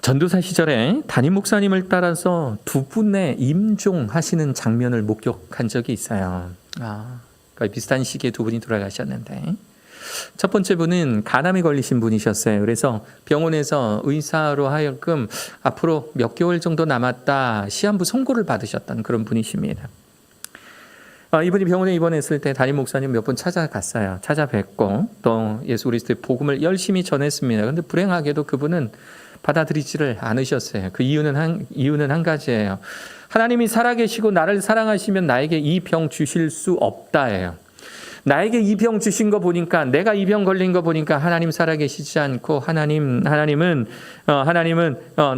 전도사 시절에 담임 목사님을 따라서 두 분의 임종하시는 장면을 목격한 적이 있어요. 거의 비슷한 시기에 두 분이 돌아가셨는데, 첫 번째 분은 간암에 걸리신 분이셨어요. 그래서 병원에서 의사로 하여금 앞으로 몇 개월 정도 남았다 시한부 선고를 받으셨던 그런 분이십니다. 이분이 병원에 입원했을 때 담임 목사님 몇 번 찾아갔어요. 찾아뵙고 또 예수 그리스도의 복음을 열심히 전했습니다. 그런데 불행하게도 그분은 받아들이지를 않으셨어요. 그 이유는 한 가지예요. 하나님이 살아계시고 나를 사랑하시면 나에게 이 병 주실 수 없다예요. 나에게 이 병 주신 거 보니까, 내가 이 병 걸린 거 보니까 하나님 살아계시지 않고 하나님은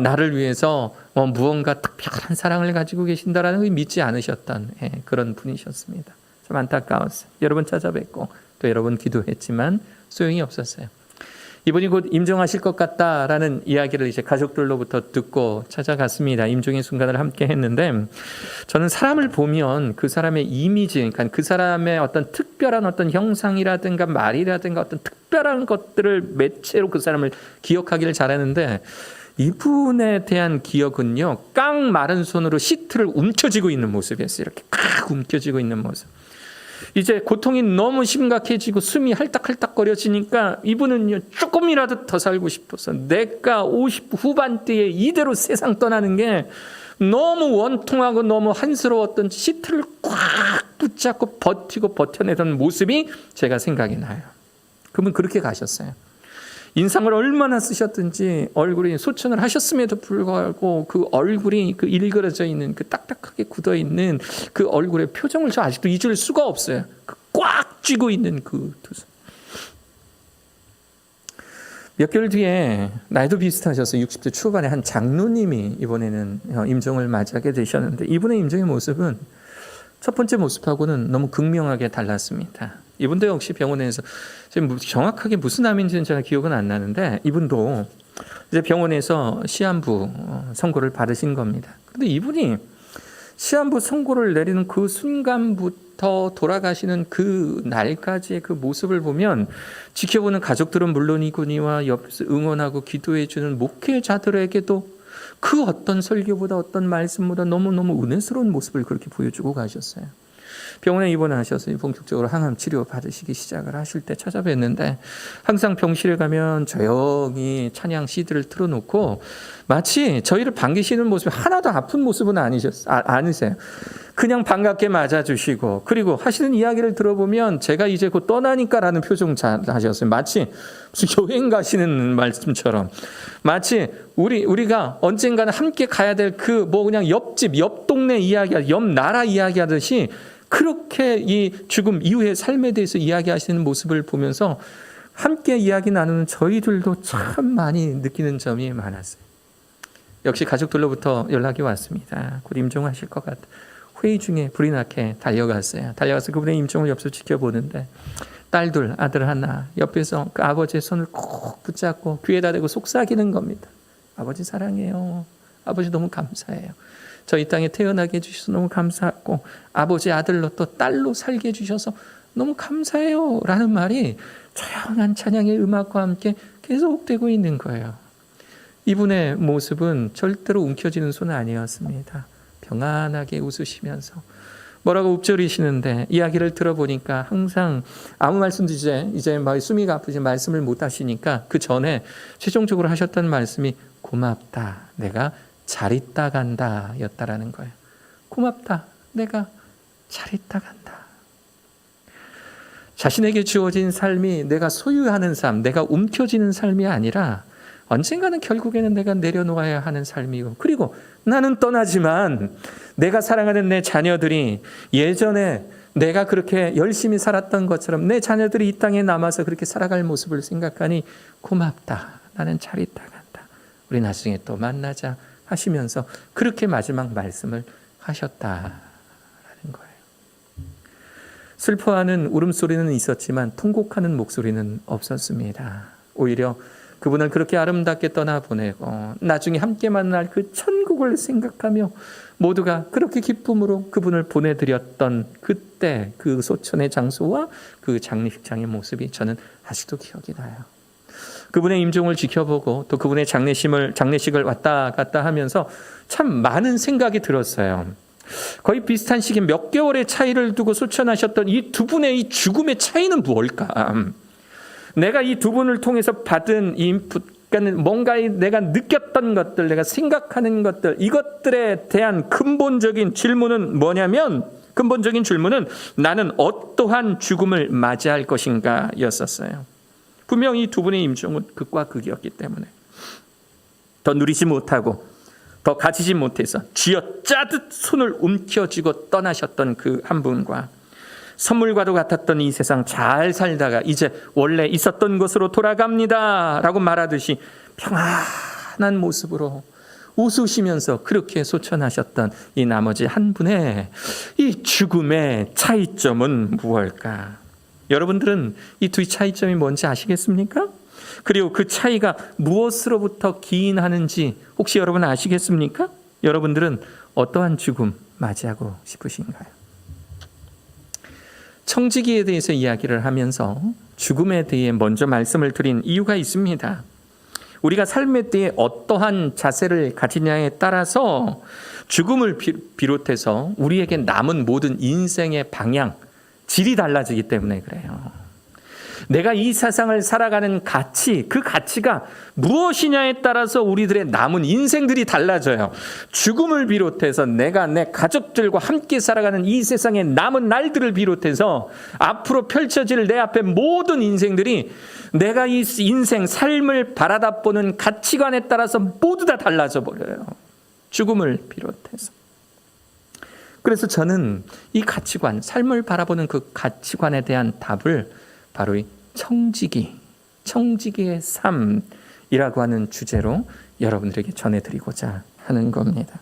나를 위해서 무언가 특별한 사랑을 가지고 계신다라는 걸 믿지 않으셨던 그런 분이셨습니다. 좀 안타까웠어요. 여러 번 찾아뵙고 또 여러 번 기도했지만 소용이 없었어요. 이분이 곧 임종하실 것 같다라는 이야기를 이제 가족들로부터 듣고 찾아갔습니다. 임종의 순간을 함께 했는데, 저는 사람을 보면 그 사람의 이미지, 그러니까 그 사람의 어떤 특별한 어떤 형상이라든가 말이라든가 어떤 특별한 것들을 매체로 그 사람을 기억하기를 잘하는데, 이분에 대한 기억은요, 깡 마른 손으로 시트를 움켜쥐고 있는 모습이었어요. 이렇게 칵 움켜쥐고 있는 모습. 이제 고통이 너무 심각해지고 숨이 할딱할딱거려지니까 이분은 조금이라도 더 살고 싶어서 내가 50 후반대에 이대로 세상 떠나는 게 너무 원통하고 너무 한스러웠던 시트를 꽉 붙잡고 버텨내던 모습이 제가 생각이 나요. 그분 그렇게 가셨어요. 인상을 얼마나 쓰셨든지 얼굴이 소천을 하셨음에도 불구하고 그 얼굴이 그 일그러져 있는, 그 딱딱하게 굳어 있는 그 얼굴의 표정을 저 아직도 잊을 수가 없어요. 그 꽉 쥐고 있는 그 두 손. 몇 개월 뒤에 나이도 비슷하셔서 60대 초반에 한 장로님이 이번에는 임종을 맞이하게 되셨는데, 이분의 임종의 모습은 첫 번째 모습하고는 너무 극명하게 달랐습니다. 이분도 역시 병원에서, 지금 정확하게 무슨 암인지는 제가 기억은 안 나는데, 이분도 이제 병원에서 시한부 선고를 받으신 겁니다. 그런데 이분이 시한부 선고를 내리는 그 순간부터 돌아가시는 그 날까지의 그 모습을 보면, 지켜보는 가족들은 물론이거니와 옆에서 응원하고 기도해주는 목회자들에게도 그 어떤 설교보다 어떤 말씀보다 너무너무 은혜스러운 모습을 그렇게 보여주고 가셨어요. 병원에 입원하셔서 본격적으로 항암 치료 받으시기 시작을 하실 때 찾아뵀는데, 항상 병실에 가면 조용히 찬양 CD를 틀어놓고 마치 저희를 반기시는 모습이 하나도 아픈 모습은 아니세요. 그냥 반갑게 맞아주시고, 그리고 하시는 이야기를 들어보면 제가 이제 곧 떠나니까라는 표정 잘 하셨어요. 마치 무슨 여행 가시는 말씀처럼, 마치 우리가 언젠가는 함께 가야 될 그 그냥 옆집, 옆 동네 이야기, 옆 나라 이야기하듯이 그렇게 이 죽음 이후의 삶에 대해서 이야기하시는 모습을 보면서 함께 이야기 나누는 저희들도 참 많이 느끼는 점이 많았어요. 역시 가족들로부터 연락이 왔습니다. 곧 임종하실 것 같다. 회의 중에 불이 나게 달려갔어요. 달려가서 그분의 임종을 옆에서 지켜보는데, 딸 둘, 아들 하나, 옆에서 그 아버지의 손을 꼭 붙잡고 귀에다 대고 속삭이는 겁니다. 아버지 사랑해요. 아버지 너무 감사해요. 저희 땅에 태어나게 해주셔서 너무 감사하고, 아버지 아들로 또 딸로 살게 해주셔서 너무 감사해요 라는 말이 조용한 찬양의 음악과 함께 계속되고 있는 거예요. 이분의 모습은 절대로 움켜쥐는 손은 아니었습니다. 평안하게 웃으시면서 뭐라고 읊조리시는데, 이야기를 들어보니까 항상 아무 말씀도 이제 숨이 아프지 말씀을 못 하시니까 그 전에 최종적으로 하셨던 말씀이 고맙다, 내가 잘 있다 간다 였다라는 거예요. 고맙다, 내가 잘 있다 간다. 자신에게 주어진 삶이 내가 소유하는 삶, 내가 움켜쥐는 삶이 아니라 언젠가는 결국에는 내가 내려놓아야 하는 삶이고, 그리고 나는 떠나지만 내가 사랑하는 내 자녀들이 예전에 내가 그렇게 열심히 살았던 것처럼 내 자녀들이 이 땅에 남아서 그렇게 살아갈 모습을 생각하니 고맙다, 나는 잘 있다 간다, 우리 나중에 또 만나자 하시면서 그렇게 마지막 말씀을 하셨다라는 거예요. 슬퍼하는 울음소리는 있었지만 통곡하는 목소리는 없었습니다. 오히려 그분을 그렇게 아름답게 떠나보내고 나중에 함께 만날 그 천국을 생각하며 모두가 그렇게 기쁨으로 그분을 보내드렸던 그때 그 소천의 장소와 그 장례식장의 모습이 저는 아직도 기억이 나요. 그분의 임종을 지켜보고 또 그분의 장례식을 왔다 갔다 하면서 참 많은 생각이 들었어요. 거의 비슷한 시기 몇 개월의 차이를 두고 소천하셨던 이 두 분의 이 죽음의 차이는 무엇일까? 내가 이 두 분을 통해서 받은 이 인풋, 그러니까 뭔가 내가 느꼈던 것들, 내가 생각하는 것들, 이것들에 대한 근본적인 질문은 뭐냐면, 근본적인 질문은 나는 어떠한 죽음을 맞이할 것인가 였었어요. 분명히 두 분의 임종은 극과 극이었기 때문에 더 누리지 못하고 더 가지지 못해서 쥐어짜듯 손을 움켜쥐고 떠나셨던 그 한 분과 선물과도 같았던 이 세상 잘 살다가 이제 원래 있었던 곳으로 돌아갑니다 라고 말하듯이 평안한 모습으로 웃으시면서 그렇게 소천하셨던 이 나머지 한 분의 이 죽음의 차이점은 무엇일까? 여러분들은 이 두 차이점이 뭔지 아시겠습니까? 그리고 그 차이가 무엇으로부터 기인하는지 혹시 여러분 아시겠습니까? 여러분들은 어떠한 죽음 맞이하고 싶으신가요? 청지기에 대해서 이야기를 하면서 죽음에 대해 먼저 말씀을 드린 이유가 있습니다. 우리가 삶의 때에 어떠한 자세를 가지냐에 따라서 죽음을 비롯해서 우리에게 남은 모든 인생의 방향, 질이 달라지기 때문에 그래요. 내가 이 세상을 살아가는 가치, 그 가치가 무엇이냐에 따라서 우리들의 남은 인생들이 달라져요. 죽음을 비롯해서 내가 내 가족들과 함께 살아가는 이 세상의 남은 날들을 비롯해서 앞으로 펼쳐질 내 앞에 모든 인생들이 내가 이 인생, 삶을 바라다 보는 가치관에 따라서 모두 다 달라져 버려요. 죽음을 비롯해서. 그래서 저는 이 가치관, 삶을 바라보는 그 가치관에 대한 답을 바로 이 청지기의 삶이라고 하는 주제로 여러분들에게 전해드리고자 하는 겁니다.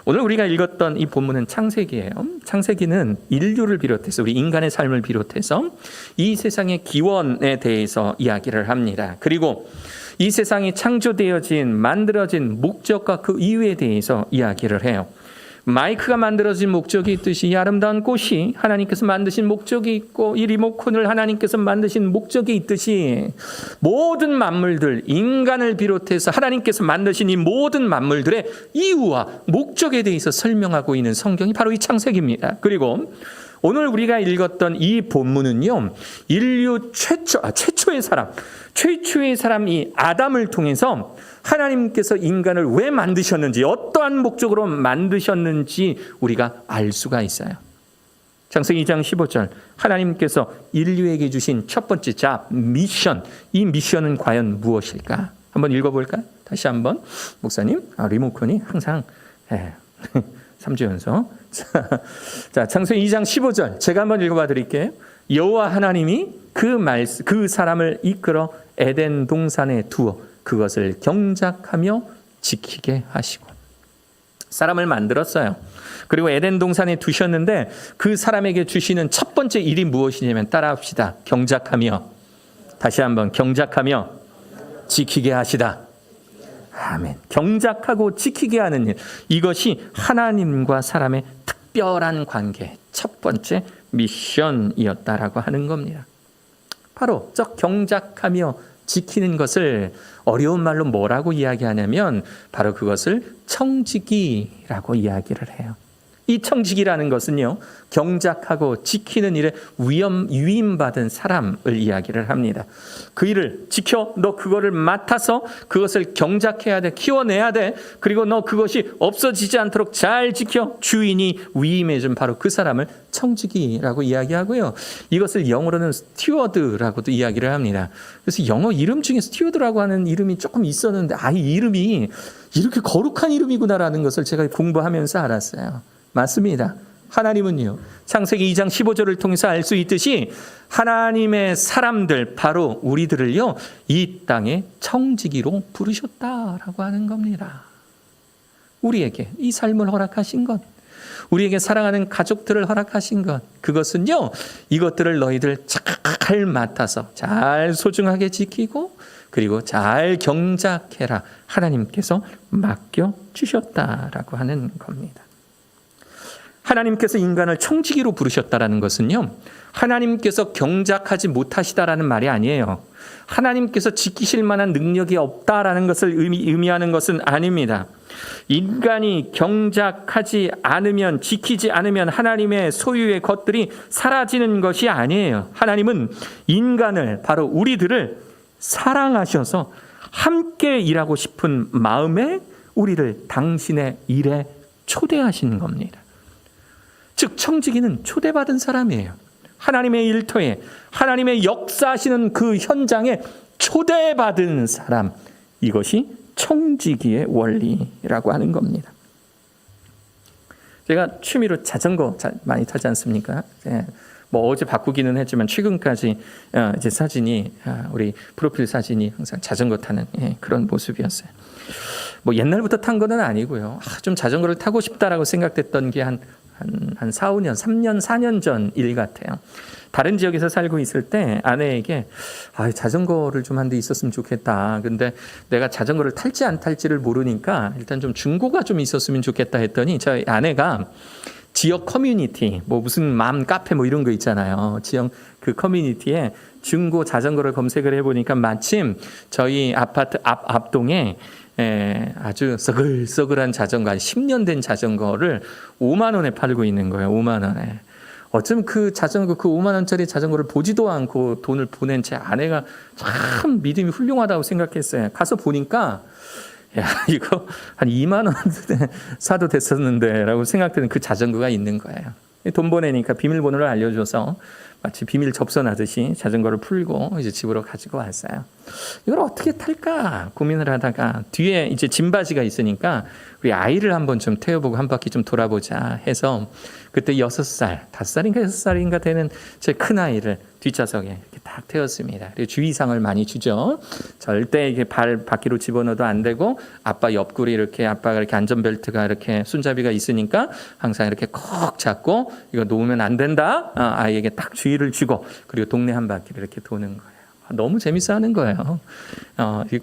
오늘 우리가 읽었던 이 본문은 창세기예요. 창세기는 인류를 비롯해서 우리 인간의 삶을 비롯해서 이 세상의 기원에 대해서 이야기를 합니다. 그리고 이 세상이 창조되어진, 만들어진 목적과 그 이유에 대해서 이야기를 해요. 마이크가 만들어진 목적이 있듯이 이 아름다운 꽃이 하나님께서 만드신 목적이 있고 이 리모컨을 하나님께서 만드신 목적이 있듯이 모든 만물들, 인간을 비롯해서 하나님께서 만드신 이 모든 만물들의 이유와 목적에 대해서 설명하고 있는 성경이 바로 이 창세기입니다. 그리고 오늘 우리가 읽었던 이 본문은요, 인류 최초의 사람 이 아담을 통해서 하나님께서 인간을 왜 만드셨는지, 어떠한 목적으로 만드셨는지 우리가 알 수가 있어요. 창세기 2장 15절, 하나님께서 인류에게 주신 첫 번째 미션, 이 미션은 과연 무엇일까? 한번 읽어볼까요? 다시 한번. 목사님, 리모컨이 항상 3주 연속. 자, 창세기 2장 15절 제가 한번 읽어봐 드릴게요. 여호와 하나님이 그 사람을 이끌어 에덴 동산에 두어 그것을 경작하며 지키게 하시고. 사람을 만들었어요. 그리고 에덴 동산에 두셨는데 그 사람에게 주시는 첫 번째 일이 무엇이냐면, 따라합시다. 경작하며, 다시 한번 경작하며 지키게 하시다. 아멘. 경작하고 지키게 하는 일, 이것이 하나님과 사람의 특별한 관계, 첫 번째 미션이었다라고 하는 겁니다. 바로 저 경작하며 지키는 것을 어려운 말로 뭐라고 이야기하냐면 바로 그것을 청지기라고 이야기를 해요. 이 청지기라는 것은요, 경작하고 지키는 일에 위임받은 사람을 이야기를 합니다. 그 일을 지켜, 너 그거를 맡아서 그것을 경작해야 돼, 키워내야 돼. 그리고 너 그것이 없어지지 않도록 잘 지켜. 주인이 위임해준 바로 그 사람을 청지기라고 이야기하고요. 이것을 영어로는 스튜어드라고도 이야기를 합니다. 그래서 영어 이름 중에 스튜어드라고 하는 이름이 조금 있었는데, 이 이름이 이렇게 거룩한 이름이구나라는 것을 제가 공부하면서 알았어요. 맞습니다. 하나님은요, 창세기 2장 15절을 통해서 알 수 있듯이 하나님의 사람들, 바로 우리들을요, 이 땅에 청지기로 부르셨다라고 하는 겁니다. 우리에게 이 삶을 허락하신 것, 우리에게 사랑하는 가족들을 허락하신 것, 그것은요, 이것들을 너희들 잘 맡아서 잘 소중하게 지키고 그리고 잘 경작해라, 하나님께서 맡겨주셨다라고 하는 겁니다. 하나님께서 인간을 청지기로 부르셨다라는 것은요, 하나님께서 경작하지 못하시다라는 말이 아니에요. 하나님께서 지키실 만한 능력이 없다라는 것을 의미하는 것은 아닙니다. 인간이 경작하지 않으면, 지키지 않으면 하나님의 소유의 것들이 사라지는 것이 아니에요. 하나님은 인간을, 바로 우리들을 사랑하셔서 함께 일하고 싶은 마음에 우리를 당신의 일에 초대하신 겁니다. 즉 청지기는 초대받은 사람이에요. 하나님의 일터에, 하나님의 역사하시는 그 현장에 초대받은 사람, 이것이 청지기의 원리라고 하는 겁니다. 제가 취미로 자전거 많이 타지 않습니까? 뭐 어제 바꾸기는 했지만 최근까지 이제 사진이, 우리 프로필 사진이 항상 자전거 타는 그런 모습이었어요. 뭐 옛날부터 탄 건 아니고요. 좀 자전거를 타고 싶다라고 생각됐던 게 한 4, 5년, 3년, 4년 전 일 같아요. 다른 지역에서 살고 있을 때 아내에게 자전거를 좀 한 대 있었으면 좋겠다. 근데 내가 자전거를 탈지 안 탈지를 모르니까 일단 좀 중고가 좀 있었으면 좋겠다 했더니 저희 아내가 지역 커뮤니티, 뭐 무슨 맘 카페 뭐 이런 거 있잖아요. 지역 그 커뮤니티에 중고 자전거를 검색을 해보니까 마침 저희 아파트 앞동에 아주 서글서글한 자전거, 한 10년 된 자전거를 5만 원에 팔고 있는 거예요. 5만 원에. 어쩜 그 자전거, 그 5만 원짜리 자전거를 보지도 않고 돈을 보낸 제 아내가 참 믿음이 훌륭하다고 생각했어요. 가서 보니까 야, 이거 한 2만 원 사도 됐었는데 라고 생각되는 그 자전거가 있는 거예요. 돈 보내니까 비밀번호를 알려줘서 마치 비밀 접선하듯이 자전거를 풀고 이제 집으로 가지고 왔어요. 이걸 어떻게 탈까 고민을 하다가 뒤에 이제 짐바지가 있으니까 우리 아이를 한번 좀 태워보고 한 바퀴 좀 돌아보자 해서 그때 6살, 5살인가 6살인가 되는 제 큰아이를 뒷좌석에 이렇게 딱 태웠습니다. 그리고 주의사항을 많이 주죠. 절대 이게 발 바퀴로 집어넣어도 안 되고 아빠 옆구리 이렇게 아빠가 이렇게 안전벨트가 이렇게 손잡이가 있으니까 항상 이렇게 콕 잡고 이거 놓으면 안 된다. 아이에게 딱 주의를 주고 그리고 동네 한 바퀴를 이렇게 도는 거예요. 너무 재밌어 하는 거예요.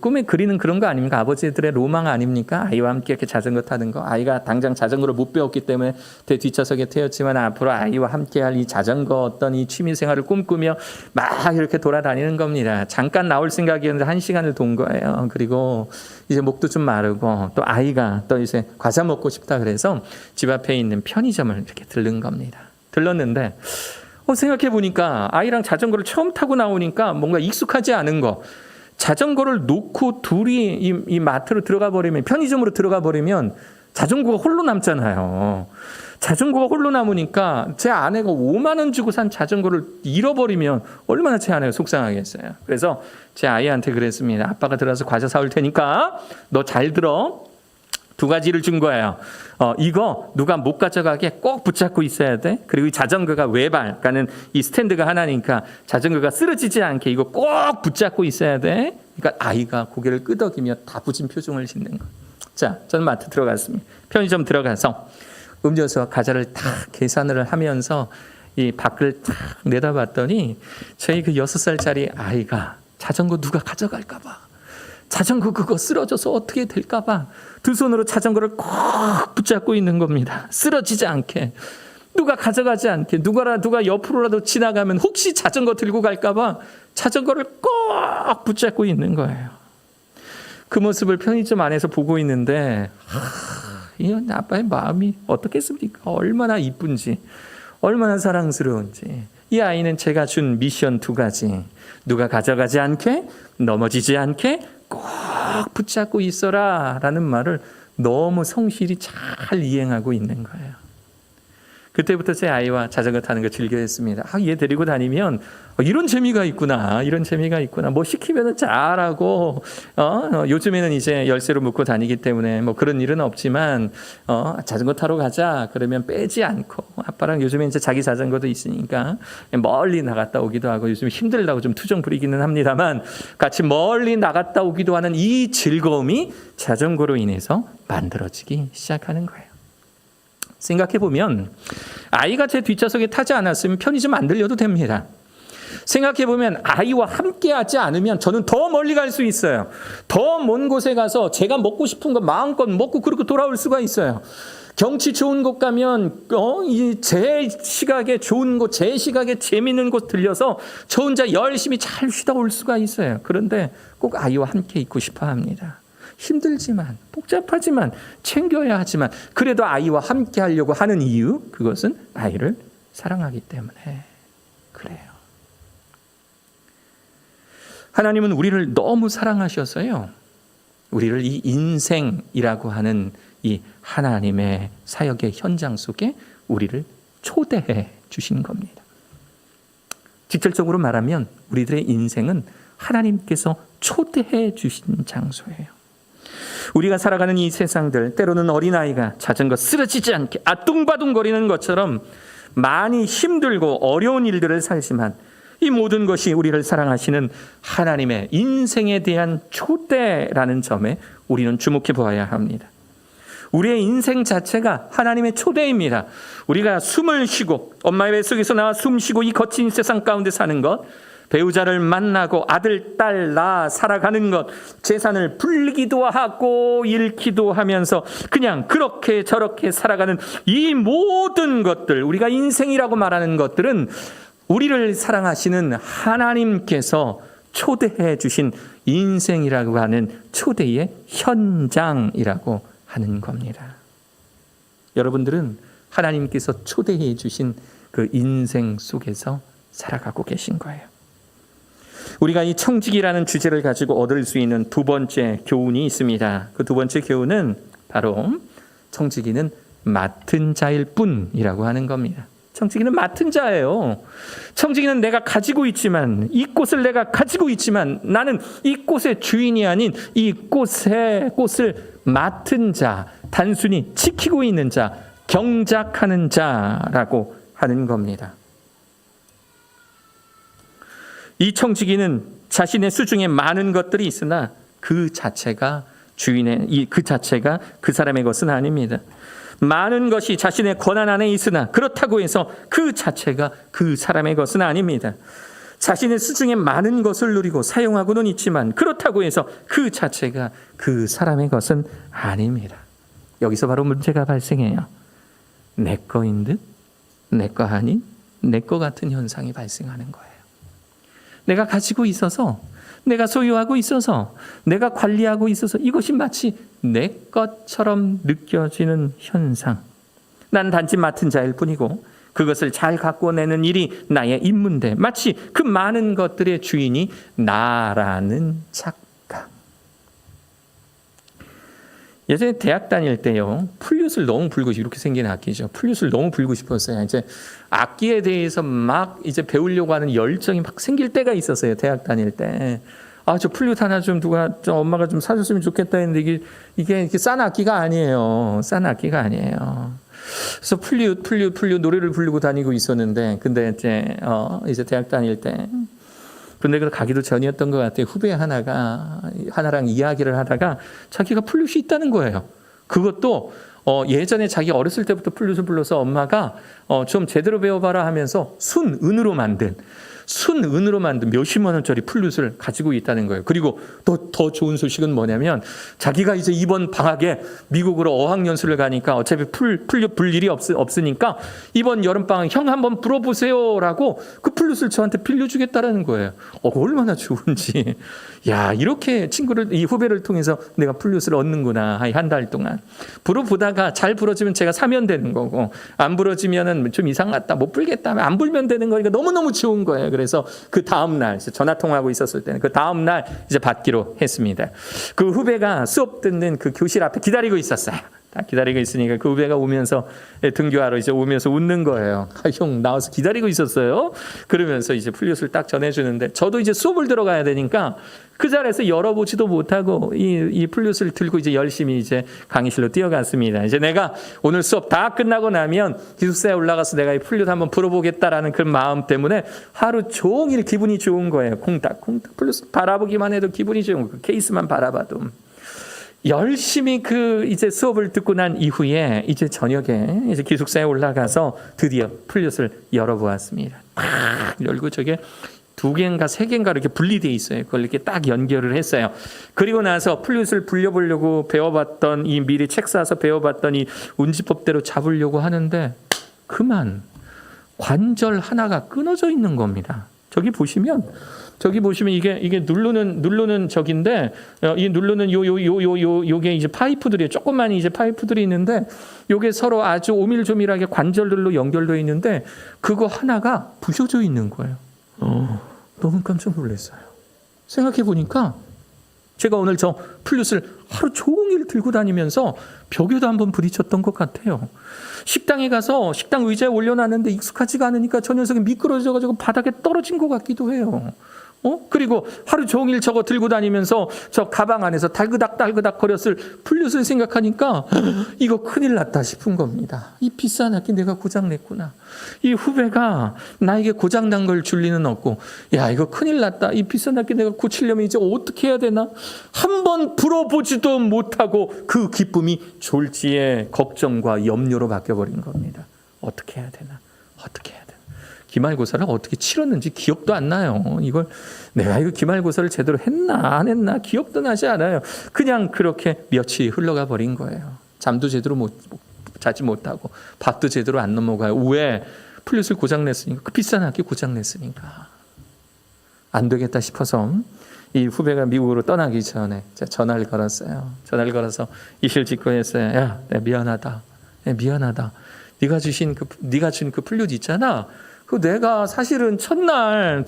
꿈에 그리는 그런 거 아닙니까? 아버지들의 로망 아닙니까? 아이와 함께 이렇게 자전거 타는 거. 아이가 당장 자전거를 못 배웠기 때문에 제 뒷좌석에 태웠지만 앞으로 아이와 함께 할 이 자전거 어떤 이 취미 생활을 꿈꾸며 막 이렇게 돌아다니는 겁니다. 잠깐 나올 생각이었는데 1시간을 돈 거예요. 그리고 이제 목도 좀 마르고 또 아이가 또 이제 과자 먹고 싶다 그래서 집 앞에 있는 편의점을 이렇게 들른 겁니다. 들렀는데 생각해 보니까 아이랑 자전거를 처음 타고 나오니까 뭔가 익숙하지 않은 거. 자전거를 놓고 둘이 이 마트로 들어가 버리면, 편의점으로 들어가 버리면 자전거가 홀로 남잖아요. 자전거가 홀로 남으니까 제 아내가 5만 원 주고 산 자전거를 잃어버리면 얼마나 제 아내가 속상하겠어요. 그래서 제 아이한테 그랬습니다. 아빠가 들어가서 과자 사올 테니까 너 잘 들어. 2가지를 준 거예요. 이거 누가 못 가져가게 꼭 붙잡고 있어야 돼. 그리고 이 자전거가 외발, 그러니까 이 스탠드가 하나니까 자전거가 쓰러지지 않게 이거 꼭 붙잡고 있어야 돼. 그러니까 아이가 고개를 끄덕이며 다부진 표정을 짓는 거. 자, 저는 마트 들어갔습니다. 편의점 들어가서 음료수와 과자를 다 계산을 하면서 이 밖을 탁 내다봤더니 저희 그 6살짜리 아이가 자전거 누가 가져갈까 봐. 자전거 그거 쓰러져서 어떻게 될까 봐 두 손으로 자전거를 꼭 붙잡고 있는 겁니다. 쓰러지지 않게. 누가 가져가지 않게. 누가 옆으로라도 지나가면 혹시 자전거 들고 갈까 봐 자전거를 꼭 붙잡고 있는 거예요. 그 모습을 편의점 안에서 보고 있는데 이 아빠의 마음이 어떻겠습니까? 얼마나 이쁜지, 얼마나 사랑스러운지. 이 아이는 제가 준 미션 2가지. 누가 가져가지 않게, 넘어지지 않게 꼭 붙잡고 있어라 라는 말을 너무 성실히 잘 이행하고 있는 거예요. 그때부터 제 아이와 자전거 타는 거 즐겨 했습니다. 얘 데리고 다니면 이런 재미가 있구나. 이런 재미가 있구나. 뭐 시키면 잘하고 요즘에는 이제 열쇠로 묶고 다니기 때문에 뭐 그런 일은 없지만 자전거 타러 가자. 그러면 빼지 않고 아빠랑 요즘에 이제 자기 자전거도 있으니까 멀리 나갔다 오기도 하고 요즘 힘들다고 좀 투정 부리기는 합니다만 같이 멀리 나갔다 오기도 하는 이 즐거움이 자전거로 인해서 만들어지기 시작하는 거예요. 생각해보면 아이가 제 뒷좌석에 타지 않았으면 편의점 안 들려도 됩니다. 생각해보면 아이와 함께하지 않으면 저는 더 멀리 갈 수 있어요. 더 먼 곳에 가서 제가 먹고 싶은 거 마음껏 먹고 그렇게 돌아올 수가 있어요. 경치 좋은 곳 가면 제 시각에 좋은 곳, 제 시각에 재미있는 곳 들려서 저 혼자 열심히 잘 쉬다 올 수가 있어요. 그런데 꼭 아이와 함께 있고 싶어 합니다. 힘들지만 복잡하지만 챙겨야 하지만 그래도 아이와 함께 하려고 하는 이유, 그것은 아이를 사랑하기 때문에 그래요. 하나님은 우리를 너무 사랑하셔서요, 우리를 이 인생이라고 하는 이 하나님의 사역의 현장 속에 우리를 초대해 주신 겁니다. 직접적으로 말하면 우리들의 인생은 하나님께서 초대해 주신 장소예요. 우리가 살아가는 이 세상들, 때로는 어린아이가 자전거 쓰러지지 않게 아뚱바뚱거리는 것처럼 많이 힘들고 어려운 일들을 살지만 이 모든 것이 우리를 사랑하시는 하나님의 인생에 대한 초대라는 점에 우리는 주목해 보아야 합니다. 우리의 인생 자체가 하나님의 초대입니다. 우리가 숨을 쉬고 엄마의 뱃속에서 나와 숨 쉬고 이 거친 세상 가운데 사는 것, 배우자를 만나고 아들, 딸 낳아 살아가는 것, 재산을 불리기도 하고 잃기도 하면서 그냥 그렇게 저렇게 살아가는 이 모든 것들, 우리가 인생이라고 말하는 것들은 우리를 사랑하시는 하나님께서 초대해 주신 인생이라고 하는 초대의 현장이라고 하는 겁니다. 여러분들은 하나님께서 초대해 주신 그 인생 속에서 살아가고 계신 거예요. 우리가 이 청지기라는 주제를 가지고 얻을 수 있는 두 번째 교훈이 있습니다. 그 두 번째 교훈은 바로 청지기는 맡은 자일 뿐이라고 하는 겁니다. 청지기는 맡은 자예요. 청지기는 내가 가지고 있지만, 이 꽃을 내가 가지고 있지만 나는 이 꽃의 주인이 아닌 이 꽃을 맡은 자, 단순히 지키고 있는 자, 경작하는 자라고 하는 겁니다. 이 청지기는 자신의 수중에 많은 것들이 있으나 그 자체가 그 사람의 것은 아닙니다. 많은 것이 자신의 권한 안에 있으나 그렇다고 해서 그 자체가 그 사람의 것은 아닙니다. 자신의 수중에 많은 것을 누리고 사용하고는 있지만 그렇다고 해서 그 자체가 그 사람의 것은 아닙니다. 여기서 바로 문제가 발생해요. 내 거인 듯 내 거 아닌 내 거 같은 현상이 발생하는 거예요. 내가 가지고 있어서, 내가 소유하고 있어서, 내가 관리하고 있어서 이것이 마치 내 것처럼 느껴지는 현상. 난 단지 맡은 자일 뿐이고 그것을 잘 가꿔내는 일이 나의 임무인데 마치 그 많은 것들의 주인이 나라는 착각. 예전에 대학 다닐 때요, 플룻을 너무 불고, 이렇게 생긴 악기죠. 플룻을 너무 불고 싶었어요. 이제 악기에 대해서 막 이제 배우려고 하는 열정이 막 생길 때가 있었어요. 대학 다닐 때. 저 플룻 하나 좀 엄마가 좀 사줬으면 좋겠다 했는데 이게 싼 악기가 아니에요. 싼 악기가 아니에요. 그래서 플룻 노래를 부르고 다니고 있었는데, 근데 이제 대학 다닐 때, 근데 그 가기도 전이었던 것 같아요. 후배 하나랑 이야기를 하다가 자기가 플룻이 있다는 거예요. 그것도 예전에 자기 어렸을 때부터 플룻을 불러서 엄마가 좀 제대로 배워봐라 하면서 순은으로 만든 몇십만 원짜리 플룻을 가지고 있다는 거예요. 그리고 더 좋은 소식은 뭐냐면, 자기가 이제 이번 방학에 미국으로 어학연수를 가니까 어차피 플룻 불 일이 없으니까 이번 여름방학 형 한번 불어보세요라고 그 플룻을 저한테 빌려주겠다라는 거예요. 얼마나 좋은지. 야, 이렇게 이 후배를 통해서 내가 플룻을 얻는구나. 한 달 동안 불어보다가 잘 불어지면 제가 사면 되는 거고, 안 불어지면은 좀 이상하다, 못 불겠다, 안 불면 되는 거니까 너무너무 좋은 거예요. 그래서 그 다음 날, 전화 통화하고 있었을 때는 그 다음 날 이제 받기로 했습니다. 그 후배가 수업 듣는 그 교실 앞에 기다리고 있었어요. 딱 기다리고 있으니까 그 후배가 오면서, 등교하러 이제 오면서 웃는 거예요. 형 나와서 기다리고 있었어요. 그러면서 이제 플룻을 딱 전해주는데, 저도 이제 수업을 들어가야 되니까 그 자리에서 열어보지도 못하고 이 플룻을 들고 이제 열심히 이제 강의실로 뛰어갔습니다. 이제 내가 오늘 수업 다 끝나고 나면 기숙사에 올라가서 내가 이 플룻 한번 불어보겠다라는 그런 마음 때문에 하루 종일 기분이 좋은 거예요. 콩닥콩닥 플룻 바라보기만 해도 기분이 좋은 거예요. 케이스만 바라봐도. 열심히 이제 수업을 듣고 난 이후에 이제 저녁에 이제 기숙사에 올라가서 드디어 플룻을 열어보았습니다. 딱 열고 저게 2개인가 3개인가 이렇게 분리되어 있어요. 그걸 이렇게 딱 연결을 했어요. 그리고 나서 플룻을 불려보려고 배워봤던 이 미리 책 사서 배워봤던 이 운지법대로 잡으려고 하는데 그만 관절 하나가 끊어져 있는 겁니다. 저기 보시면 이게 누르는 저긴데 이 누르는 요게 이제 파이프들이 조그만 이제 파이프들이 있는데 요게 서로 아주 오밀조밀하게 관절들로 연결되어 있는데 그거 하나가 부셔져 있는 거예요. 너무 깜짝 놀랐어요. 생각해 보니까 제가 오늘 저 플룻을 하루 종일 들고 다니면서 벽에도 한번 부딪혔던 것 같아요. 식당에 가서 식당 의자에 올려놨는데 익숙하지가 않으니까 저 녀석이 미끄러져가지고 바닥에 떨어진 것 같기도 해요. 그리고 하루 종일 저거 들고 다니면서 저 가방 안에서 달그닥 거렸을 플룻을 생각하니까 이거 큰일 났다 싶은 겁니다. 이 비싼 악기 내가 고장냈구나. 이 후배가 나에게 고장난 걸 줄 리는 없고 야 이거 큰일 났다. 이 비싼 악기 내가 고치려면 이제 어떻게 해야 되나. 한번 불어보지도 못하고 그 기쁨이 졸지에 걱정과 염려로 바뀌어버린 겁니다. 어떻게 해야 되나. 기말고사를 어떻게 치렀는지 기억도 안 나요. 이걸 내가 이거 기말고사를 제대로 했나 안 했나 기억도 나지 않아요. 그냥 그렇게 며칠이 흘러가 버린 거예요. 잠도 제대로 자지 못하고 밥도 제대로 안 넘어가요. 왜? 플룻을 고장냈으니까. 그 비싼 악기 고장냈으니까. 안 되겠다 싶어서 이 후배가 미국으로 떠나기 전에 제가 전화를 걸었어요. 전화를 걸어서 이실 짓고 했어요. 야, 미안하다. 네가 준 그 플룻 있잖아. 그 내가 사실은 첫날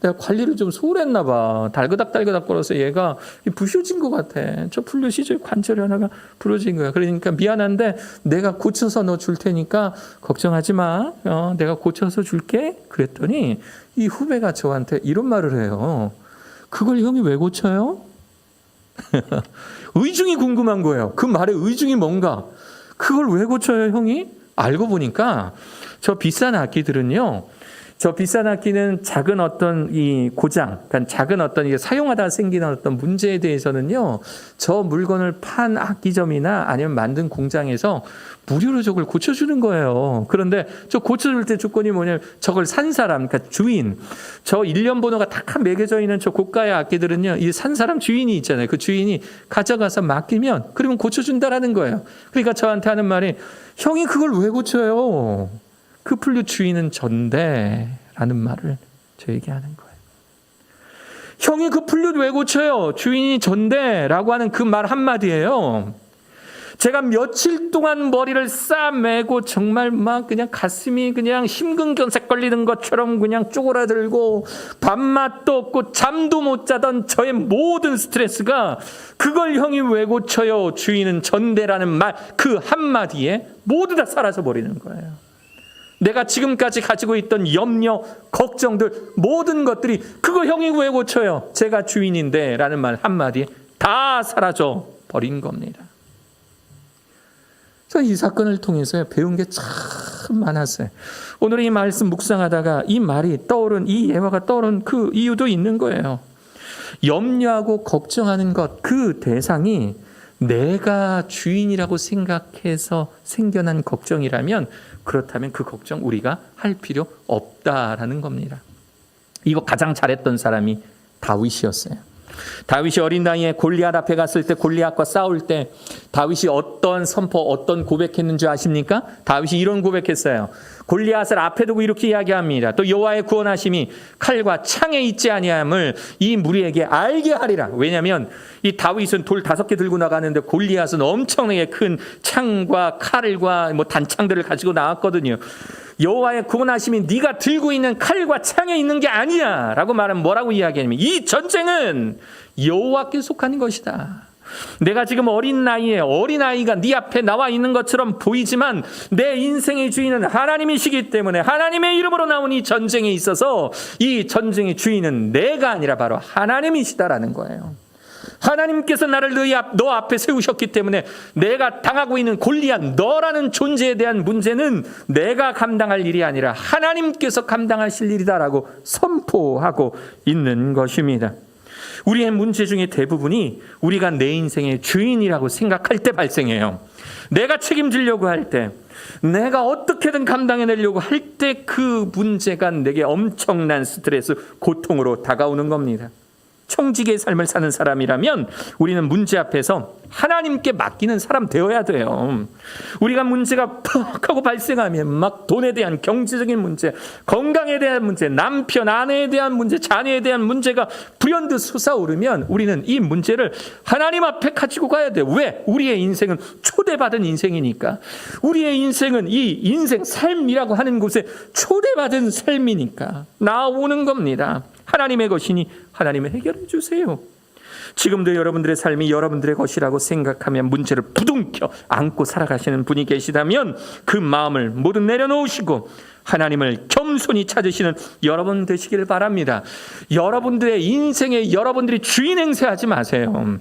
내가 관리를 좀 소홀했나 봐. 달그닥 걸어서 얘가 부셔진 것 같아. 저 플룻이 저 관절 하나가 부러진 거야. 그러니까 미안한데 내가 고쳐서 너 줄 테니까 걱정하지 마. 내가 고쳐서 줄게. 그랬더니 이 후배가 저한테 이런 말을 해요. 그걸 형이 왜 고쳐요? 의중이 궁금한 거예요. 그 말의 의중이 뭔가. 그걸 왜 고쳐요, 형이? 알고 보니까 저 비싼 악기들은요. 저 비싼 악기는 작은 어떤 이 고장, 그러니까 작은 어떤 이게 사용하다 생기는 어떤 문제에 대해서는요. 저 물건을 판 악기점이나 아니면 만든 공장에서 무료로 저걸 고쳐주는 거예요. 그런데 저 고쳐줄 때 조건이 뭐냐면 저걸 산 사람, 그러니까 주인, 저 일련 번호가 탁 매겨져 있는 저 고가의 악기들은요. 이 산 사람 주인이 있잖아요. 그 주인이 가져가서 맡기면 그러면 고쳐준다라는 거예요. 그러니까 저한테 하는 말이 형이 그걸 왜 고쳐요? 그 플룻 주인은 전데 라는 말을 저에게 하는 거예요. 형이 그 플룻 왜 고쳐요? 주인이 전데 라고 하는 그 말 한마디예요. 제가 며칠 동안 머리를 싸매고 정말 막 그냥 가슴이 그냥 심근경색 걸리는 것처럼 그냥 쪼그라들고 밥맛도 없고 잠도 못 자던 저의 모든 스트레스가 그걸 형이 왜 고쳐요? 주인은 전대라는 말 그 한마디에 모두 다 사라져 버리는 거예요. 내가 지금까지 가지고 있던 염려, 걱정들 모든 것들이 그거 형이 왜 고쳐요? 제가 주인인데 라는 말 한마디에 다 사라져 버린 겁니다. 저 이 사건을 통해서 배운 게 참 많았어요. 오늘 이 말씀 묵상하다가 이 말이 떠오른 이 예화가 떠오른 그 이유도 있는 거예요. 염려하고 걱정하는 것 그 대상이 내가 주인이라고 생각해서 생겨난 걱정이라면 그렇다면 그 걱정 우리가 할 필요 없다라는 겁니다. 이거 가장 잘했던 사람이 다윗이었어요. 다윗이 어린 나이에 골리앗 앞에 갔을 때 골리앗과 싸울 때 다윗이 어떤 선포, 어떤 고백했는지 아십니까? 다윗이 이런 고백했어요. 골리앗을 앞에 두고 이렇게 이야기합니다. 또 여호와의 구원하심이 칼과 창에 있지 아니함을 이 무리에게 알게 하리라. 왜냐하면 이 다윗은 돌 5개 들고 나가는데 골리앗은 엄청나게 큰 창과 칼과 단창들을 가지고 나왔거든요. 여호와의 구원하심이 네가 들고 있는 칼과 창에 있는 게 아니야 라고 말하면 뭐라고 이야기하냐면 이 전쟁은 여호와께 속하는 것이다. 내가 지금 어린아이가 네 앞에 나와 있는 것처럼 보이지만 내 인생의 주인은 하나님이시기 때문에 하나님의 이름으로 나온 이 전쟁에 있어서 이 전쟁의 주인은 내가 아니라 바로 하나님이시다라는 거예요. 하나님께서 나를 너 앞에 세우셨기 때문에 내가 당하고 있는 골리앗 너라는 존재에 대한 문제는 내가 감당할 일이 아니라 하나님께서 감당하실 일이다라고 선포하고 있는 것입니다. 우리의 문제 중에 대부분이 우리가 내 인생의 주인이라고 생각할 때 발생해요. 내가 책임지려고 할 때, 내가 어떻게든 감당해내려고 할 때 그 문제가 내게 엄청난 스트레스, 고통으로 다가오는 겁니다. 청지기의 삶을 사는 사람이라면 우리는 문제 앞에서 하나님께 맡기는 사람 되어야 돼요. 우리가 문제가 퍽 하고 발생하면 막 돈에 대한 경제적인 문제, 건강에 대한 문제, 남편, 아내에 대한 문제, 자녀에 대한 문제가 불현듯 솟아오르면 우리는 이 문제를 하나님 앞에 가지고 가야 돼요. 왜? 우리의 인생은 초대받은 인생이니까. 우리의 인생은 이 인생, 삶이라고 하는 곳에 초대받은 삶이니까 나오는 겁니다. 하나님의 것이니 하나님이 해결해 주세요. 지금도 여러분들의 삶이 여러분들의 것이라고 생각하면 문제를 부둥켜 안고 살아가시는 분이 계시다면 그 마음을 모두 내려놓으시고 하나님을 겸손히 찾으시는 여러분 되시길 바랍니다. 여러분들의 인생에 여러분들이 주인 행세하지 마세요.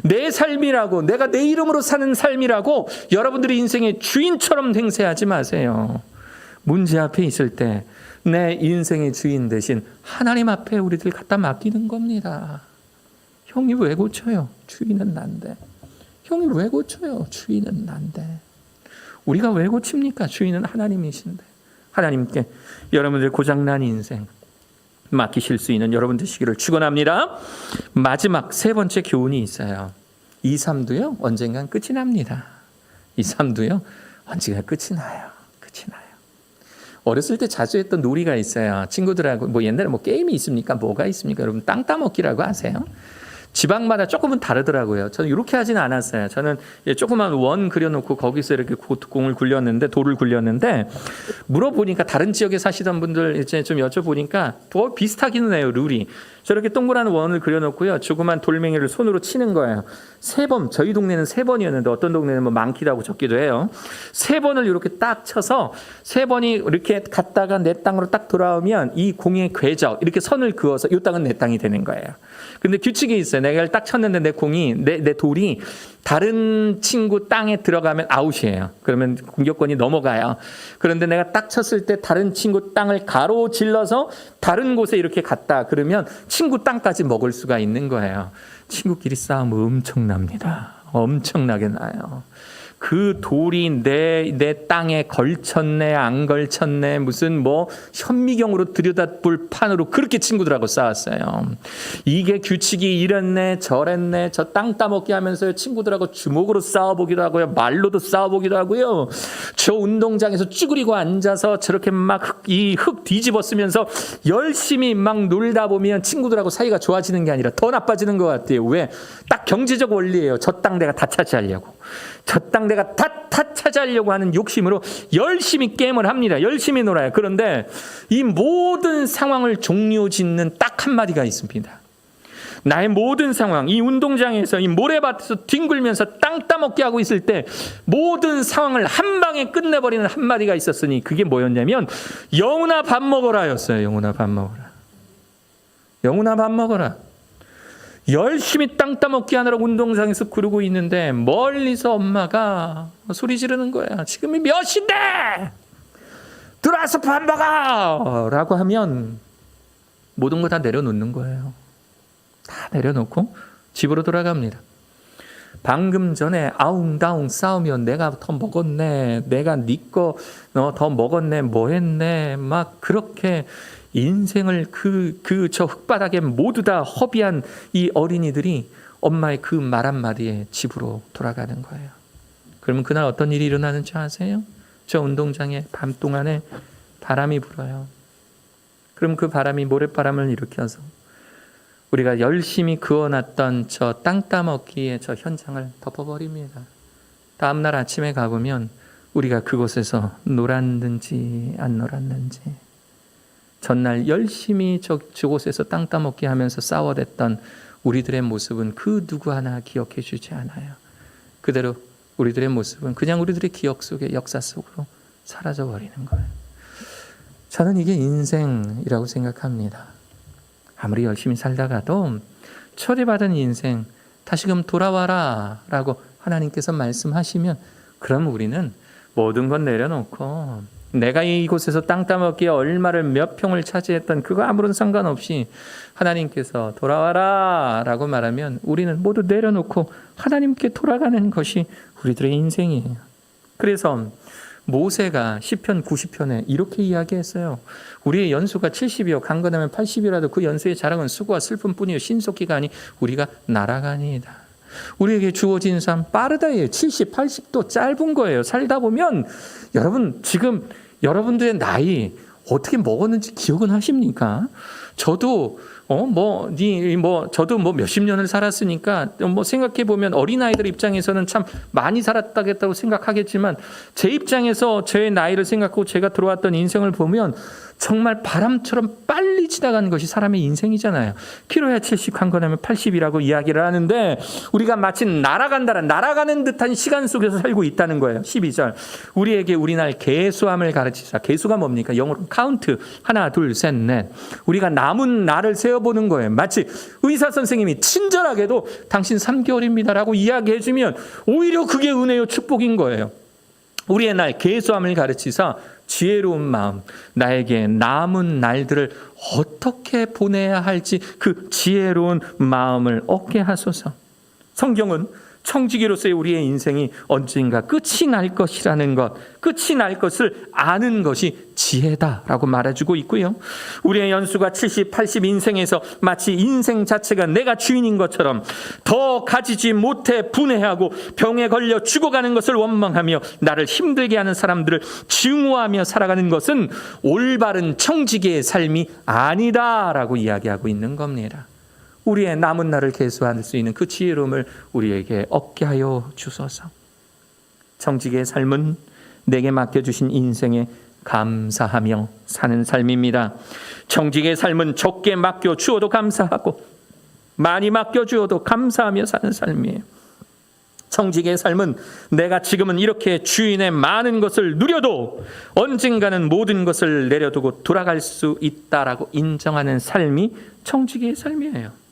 내 삶이라고, 내가 내 이름으로 사는 삶이라고 여러분들이 인생의 주인처럼 행세하지 마세요. 문제 앞에 있을 때 내 인생의 주인 대신 하나님 앞에 우리들 갖다 맡기는 겁니다. 형이 왜 고쳐요? 주인은 난데. 형이 왜 고쳐요? 주인은 난데. 우리가 왜 고칩니까? 주인은 하나님이신데. 하나님께 여러분들 고장난 인생 맡기실 수 있는 여러분 되시기를 축원합니다. 마지막 세 번째 교훈이 있어요. 2, 3도요 언젠간 끝이 납니다. 2, 3도요 언젠간 끝이 나요. 끝이 나요. 어렸을 때 자주 했던 놀이가 있어요. 친구들하고 옛날에 게임이 있습니까? 뭐가 있습니까? 여러분 땅 따먹기라고 아세요? 지방마다 조금은 다르더라고요. 저는 이렇게 하지는 않았어요. 저는 조그만 원 그려놓고 거기서 이렇게 공을 굴렸는데, 돌을 굴렸는데, 물어보니까 다른 지역에 사시던 분들 이제 좀 여쭤보니까 더 비슷하기는 해요, 룰이. 저렇게 동그란 원을 그려놓고요, 조그만 돌멩이를 손으로 치는 거예요. 3번, 저희 동네는 3번이었는데 어떤 동네는 많기도 하고 적기도 해요. 3번을 이렇게 딱 쳐서 3번이 이렇게 갔다가 내 땅으로 딱 돌아오면 이 공의 궤적, 이렇게 선을 그어서 이 땅은 내 땅이 되는 거예요. 근데 규칙이 있어요. 내가 딱 쳤는데 내 공이, 내 돌이 다른 친구 땅에 들어가면 아웃이에요. 그러면 공격권이 넘어가요. 그런데 내가 딱 쳤을 때 다른 친구 땅을 가로질러서 다른 곳에 이렇게 갔다 그러면 친구 땅까지 먹을 수가 있는 거예요. 친구끼리 싸움 엄청납니다. 엄청나게 나요. 그 돌이 내 땅에 걸쳤네 안 걸쳤네 무슨 현미경으로 들여다볼 판으로 그렇게 친구들하고 싸웠어요. 이게 규칙이 이랬네 저랬네, 저 땅 따먹기 하면서 친구들하고 주먹으로 싸워보기도 하고요, 말로도 싸워보기도 하고요. 저 운동장에서 쭈그리고 앉아서 저렇게 막 이 흙 뒤집어 쓰면서 열심히 막 놀다 보면 친구들하고 사이가 좋아지는 게 아니라 더 나빠지는 것 같아요. 왜? 딱 경제적 원리예요. 저 땅 내가 다 차지하려고. 저 땅 내가 다 차지하려고 하는 욕심으로 열심히 게임을 합니다. 열심히 놀아요. 그런데 이 모든 상황을 종료짓는 딱 한마디가 있습니다. 나의 모든 상황, 이 운동장에서 이 모래밭에서 뒹굴면서 땅 따먹게 하고 있을 때 모든 상황을 한 방에 끝내버리는 한마디가 있었으니 그게 뭐였냐면 영훈아 밥 먹어라였어요. 영훈아 밥 먹어라. 영훈아 밥 먹어라. 열심히 땅 따먹기 하느라 운동장에서 그러고 있는데 멀리서 엄마가 소리 지르는 거야. 지금이 몇 시인데 들어와서 밥 먹어 라고 하면 모든 거 다 내려놓는 거예요. 다 내려놓고 집으로 돌아갑니다. 방금 전에 아웅다웅 싸우면 내가 더 먹었네, 내가 네 거 더 먹었네, 뭐 했네, 막 그렇게 인생을 저 흙바닥에 모두 다 허비한 이 어린이들이 엄마의 그 말 한마디에 집으로 돌아가는 거예요. 그러면 그날 어떤 일이 일어나는 줄 아세요? 저 운동장에 밤 동안에 바람이 불어요. 그럼 그 바람이 모래바람을 일으켜서 우리가 열심히 그어놨던 저 땅 따먹기의 저 현장을 덮어버립니다. 다음날 아침에 가보면 우리가 그곳에서 놀았는지 안 놀았는지, 전날 열심히 저곳에서 땅 따먹기 하면서 싸워댔던 우리들의 모습은 그 누구 하나 기억해 주지 않아요. 그대로 우리들의 모습은 그냥 우리들의 기억 속에, 역사 속으로 사라져버리는 거예요. 저는 이게 인생이라고 생각합니다. 아무리 열심히 살다가도 초대받은 인생 다시금 돌아와라 라고 하나님께서 말씀하시면 그럼 우리는 모든 건 내려놓고 내가 이곳에서 땅 따먹기에 얼마를 몇 평을 차지했던 그거 아무런 상관없이 하나님께서 돌아와라 라고 말하면 우리는 모두 내려놓고 하나님께 돌아가는 것이 우리들의 인생이에요. 그래서 모세가 시편 90편에 이렇게 이야기했어요. 우리의 연수가 70이요 강건하면 80이라도 그 연수의 자랑은 수고와 슬픔뿐이요 신속기가 아니 우리가 날아가니이다. 우리에게 주어진 삶 빠르다예요. 70, 80도 짧은 거예요. 살다 보면 여러분 지금 여러분들의 나이 어떻게 먹었는지 기억은 하십니까? 저도 저도 몇십 년을 살았으니까 생각해 보면 어린아이들 입장에서는 참 많이 살았다겠다고 생각하겠지만 제 입장에서 제 나이를 생각하고 제가 들어왔던 인생을 보면 정말 바람처럼 빨리 지나가는 것이 사람의 인생이잖아요. 키로야 70, 강건하면 80이라고 이야기를 하는데 우리가 마치 날아가는 듯한 시간 속에서 살고 있다는 거예요. 12절 우리에게 우리 날 계수함을 가르치사. 계수가 뭡니까? 영어로 카운트. 하나, 둘, 셋, 넷. 우리가 남은 날을 세어보는 거예요. 마치 의사 선생님이 친절하게도 당신 3개월입니다라고 이야기해 주면 오히려 그게 은혜요 축복인 거예요. 우리의 날 계수함을 가르치사 지혜로운 마음, 나에게 남은 날들을 어떻게 보내야 할지 그 지혜로운 마음을 얻게 하소서. 성경은 청지기로서의 우리의 인생이 언젠가 끝이 날 것이라는 것, 끝이 날 것을 아는 것이 지혜다라고 말해주고 있고요. 우리의 연수가 70, 80 인생에서 마치 인생 자체가 내가 주인인 것처럼 더 가지지 못해 분해하고 병에 걸려 죽어가는 것을 원망하며 나를 힘들게 하는 사람들을 증오하며 살아가는 것은 올바른 청지기의 삶이 아니다라고 이야기하고 있는 겁니다. 우리의 남은 날을 계수할 수 있는 그 지혜로움을 우리에게 얻게 하여 주소서. 청지기의 삶은 내게 맡겨주신 인생에 감사하며 사는 삶입니다. 청지기의 삶은 적게 맡겨주어도 감사하고 많이 맡겨주어도 감사하며 사는 삶이에요. 청지기의 삶은 내가 지금은 이렇게 주인의 많은 것을 누려도 언젠가는 모든 것을 내려두고 돌아갈 수 있다라고 인정하는 삶이 청지기의 삶이에요.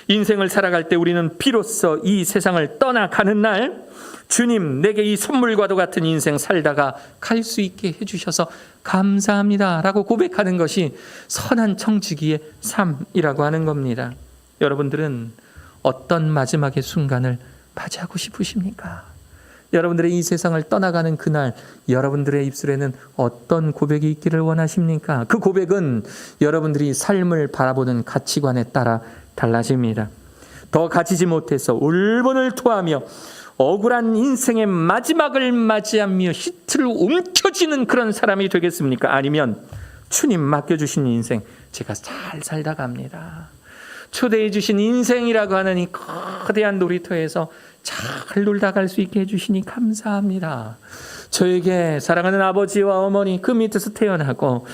인생을 살아갈 때 우리는 비로소 이 세상을 떠나가는 날 주님 내게 이 선물과도 같은 인생 살다가 갈 수 있게 해주셔서 감사합니다 라고 고백하는 것이 선한 청지기의 삶이라고 하는 겁니다. 여러분들은 어떤 마지막의 순간을 맞이하고 싶으십니까? 여러분들의 이 세상을 떠나가는 그날 여러분들의 입술에는 어떤 고백이 있기를 원하십니까? 그 고백은 여러분들이 삶을 바라보는 가치관에 따라 달라집니다. 더 가지지 못해서 울분을 토하며 억울한 인생의 마지막을 맞이하며 시트를 움켜쥐는 그런 사람이 되겠습니까? 아니면 주님 맡겨주신 인생 제가 잘 살다 갑니다. 초대해 주신 인생이라고 하는 이 거대한 놀이터에서 잘 놀다 갈 수 있게 해주시니 감사합니다. 저에게 사랑하는 아버지와 어머니 그 밑에서 태어나고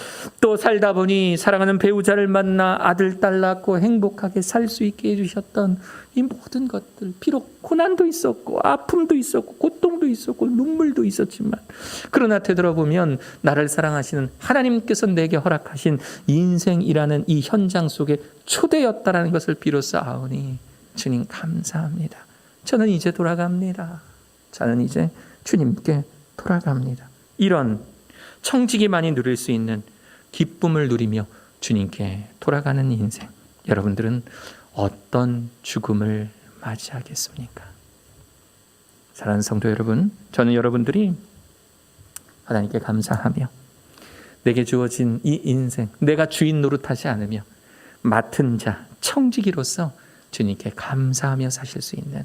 또 살다 보니 사랑하는 배우자를 만나 아들, 딸 낳고 행복하게 살 수 있게 해주셨던 이 모든 것들, 비록 고난도 있었고 아픔도 있었고 고통도 있었고 눈물도 있었지만 그러나 되돌아보면 나를 사랑하시는 하나님께서 내게 허락하신 인생이라는 이 현장 속에 초대였다라는 것을 비로소 아오니 주님 감사합니다. 저는 이제 돌아갑니다. 저는 이제 주님께 돌아갑니다. 이런 청지기만이 누릴 수 있는 기쁨을 누리며 주님께 돌아가는 인생. 여러분들은 어떤 죽음을 맞이하겠습니까? 사랑하는 성도 여러분, 저는 여러분들이 하나님께 감사하며 내게 주어진 이 인생, 내가 주인 노릇하지 않으며 맡은 자, 청지기로서 주님께 감사하며 사실 수 있는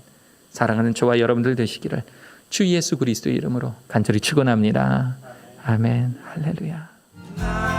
사랑하는 저와 여러분들 되시기를 주 예수 그리스도의 이름으로 간절히 축원합니다. 아멘. 할렐루야.